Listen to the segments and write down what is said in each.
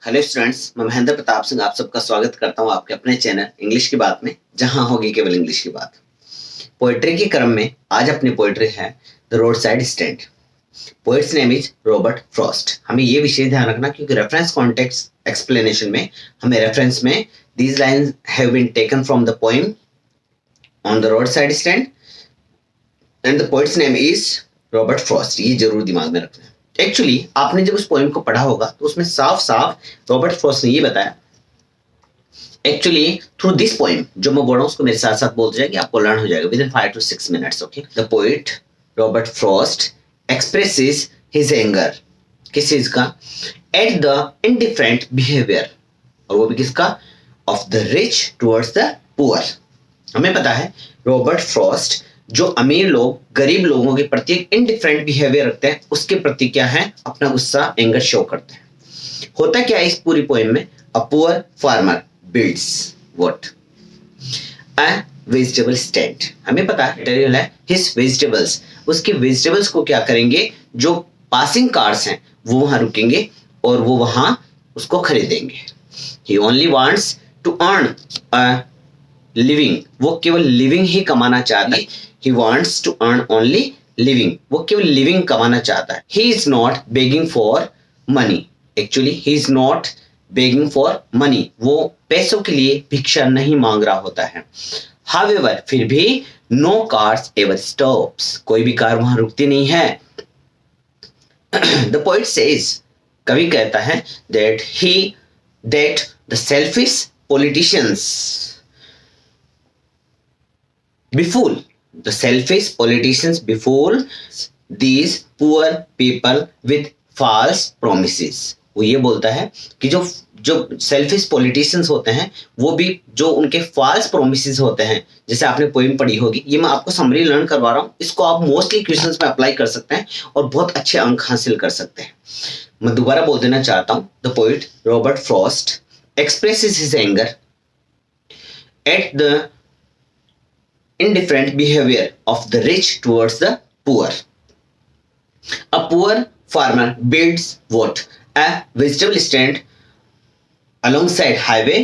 Hello students, मैं महेंद्र प्रताप सिंह आप सबका स्वागत करता हूं आपके अपने चैनल इंग्लिश की बात में, जहां होगी केवल इंग्लिश की बात। पोएट्री के क्रम में आज अपनी पोएट्री है the road side stand. Poets name is Robert Frost. हमें ये विशेष ध्यान रखना क्योंकि रेफरेंस कॉन्टेक्स्ट एक्सप्लेनेशन में हमें रेफरेंस में these lines have been taken from the poem on the road side stand and the poet's name is Robert Frost. ये जरूर दिमाग में रखना है। एक्चुअली आपने जब उस पोएम को पढ़ा होगा तो उसमें साफ साफ रॉबर्ट फ्रॉस्ट ने ये बताया। एक्चुअली थ्रू दिस पोएम जो मैं बोल रहा हूँ उसको मेरे साथ साथ बोलते जाएंगे, आपको लर्न हो जाएगा with in 5 to 6 minutes। Okay, the poet Robert Frost expresses his anger, किस चीज का? एट द इनडिफरेंट बिहेवियर, और वो भी किसका? Of the rich towards the poor. हमें पता है रॉबर्ट फ्रॉस्ट जो अमीर लोग गरीब लोगों के प्रति एक इनडिफरेंट बिहेवियर रखते हैं उसके प्रति क्या है? अपना गुस्सा, एंगर शो करते हैं। होता क्या है इस पूरी पोएम में? A poor farmer builds what? A vegetable stand. हमें पता है हिज वेजिटेबल्स, उसके वेजिटेबल्स को क्या करेंगे? जो पासिंग कार्स हैं वो वहां रुकेंगे और वो वहां उसको खरीदेंगे। He only wants to earn a living, वो केवल लिविंग ही कमाना चाहता है। He wants to earn only living, वो केवल लिविंग कमाना चाहता है। He is not begging for money. Actually, he is not begging for money. वो पैसों के लिए भिक्षा नहीं मांग रहा होता है। However, फिर भी no cars ever stops. कोई भी कार वहां रुकती नहीं है। The poet says, कवि कहता है that the selfish politicians befool these poor people with false promises। वो ये बोलता है कि जो सेल्फिश पॉलिटिशियंस होते हैं वो भी जो उनके फॉल्स प्रोमिसेस होते हैं, जैसे आपने पोएम पढ़ी होगी, ये मैं आपको समरी लर्न करवा रहा हूँ, इसको आप मोस्टली क्वेश्चंस में अप्लाई कर सकते हैं और बहुत अच्छे अंक हासिल कर सकते हैं। मैं दोबारा बोल देना चाहता हूँ, the poet Robert Frost expresses his anger at the indifferent behavior of the rich towards the poor. A poor farmer builds what? A vegetable stand alongside highway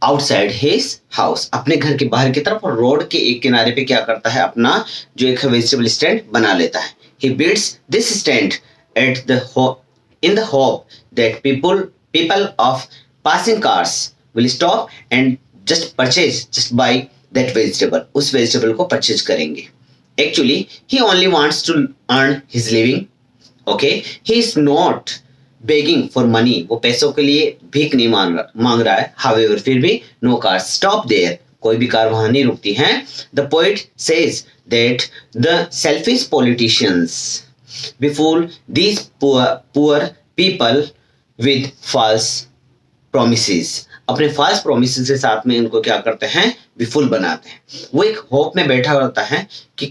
outside his house. अपने घर के बाहर की तरफ और रोड के एक किनारे पे क्या करता है? अपना जो एक वेजिटेबल स्टैंड बना लेता है। He builds this stand at the in the hope that people of passing cars will stop and just buy that vegetable, उस वेजिटेबल को परचेज करेंगे। Actually, he only wants to earn his living. Okay, he is not begging for money. वो पैसों के लिए भीख नहीं मांग रहा है। However, फिर भी no cars stop there. कोई भी कार वहां नहीं रुकती हैं। The poet says that the selfish politicians befool these poor people with false promises. अपने फॉल्स प्रोमिसेस के साथ में इनको क्या करते हैं? विफुल बनाते हैं। वो एक होप में बैठा रहता है कि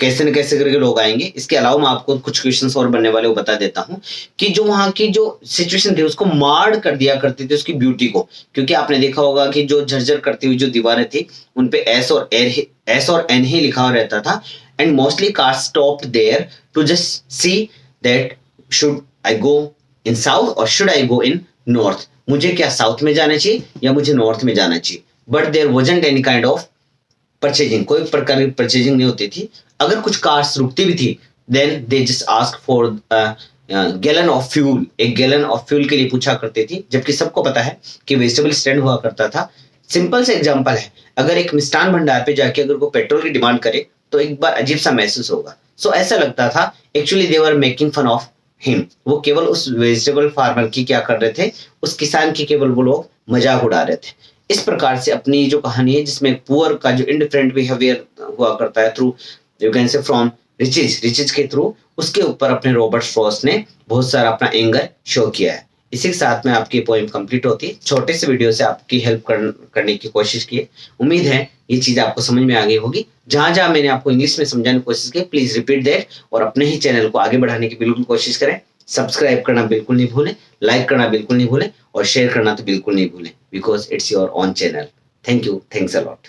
कैसे न कैसे करके लोग आएंगे। इसके अलावा मैं आपको कुछ क्वेश्चंस और बनने वाले वो बता देता हूं कि जो वहां की जो सिचुएशन थी उसको मार कर दिया करती थी उसकी ब्यूटी को, क्योंकि आपने देखा होगा कि जो झरझर करती हुई जो दीवारें थी उन पे एस और एन ही लिखा हुआ रहता था। And mostly car stopped there to just see that should I go in south और should I go in north, मुझे क्या साउथ में जाना चाहिए या मुझे नॉर्थ में जाना चाहिए। But there wasn't any kind of purchasing, कोई प्रकार की परचेजिंग नहीं होती थी। अगर कुछ कार्स रुकती भी थी then they just ask for gallon of fuel, एक गैलन ऑफ फ्यूल के लिए पूछा करती थी। जबकि सबको पता है कि वेजिटेबल स्टैंड हुआ करता था। सिंपल से एग्जांपल है, अगर एक मिष्ठान भंडार पे जाके अगर वो पेट्रोल की डिमांड करे तो एक बार अजीब सा महसूस होगा। सो ऐसा लगता था actually they were making fun of him. वो केवल उस वेजिटेबल फार्मर की क्या कर रहे थे? उस किसान की केवल वो लोग मजाक उड़ा रहे थे। इस प्रकार से अपनी जो कहानी है जिसमें पुअर का जो इंडिफरेंट बिहेवियर हुआ करता है through you can see from riches के थ्रू, उसके ऊपर अपने रॉबर्ट फ्रॉस्ट ने बहुत सारा अपना एंगर शो किया है। इसी के साथ में आपकी पोएम कंप्लीट होती है। छोटे से वीडियो से आपकी हेल्प करने की कोशिश की है। उम्मीद है ये चीज आपको समझ में आ गई होगी। जहां जहां मैंने आपको इंग्लिश में समझाने की कोशिश की प्लीज रिपीट दैट और अपने ही चैनल को आगे बढ़ाने की बिल्कुल कोशिश करें। सब्सक्राइब करना बिल्कुल नहीं भूलें, लाइक करना बिल्कुल नहीं भूलें और शेयर करना तो बिल्कुल नहीं भूलें, because it's your own channel. Thank you, thanks a lot.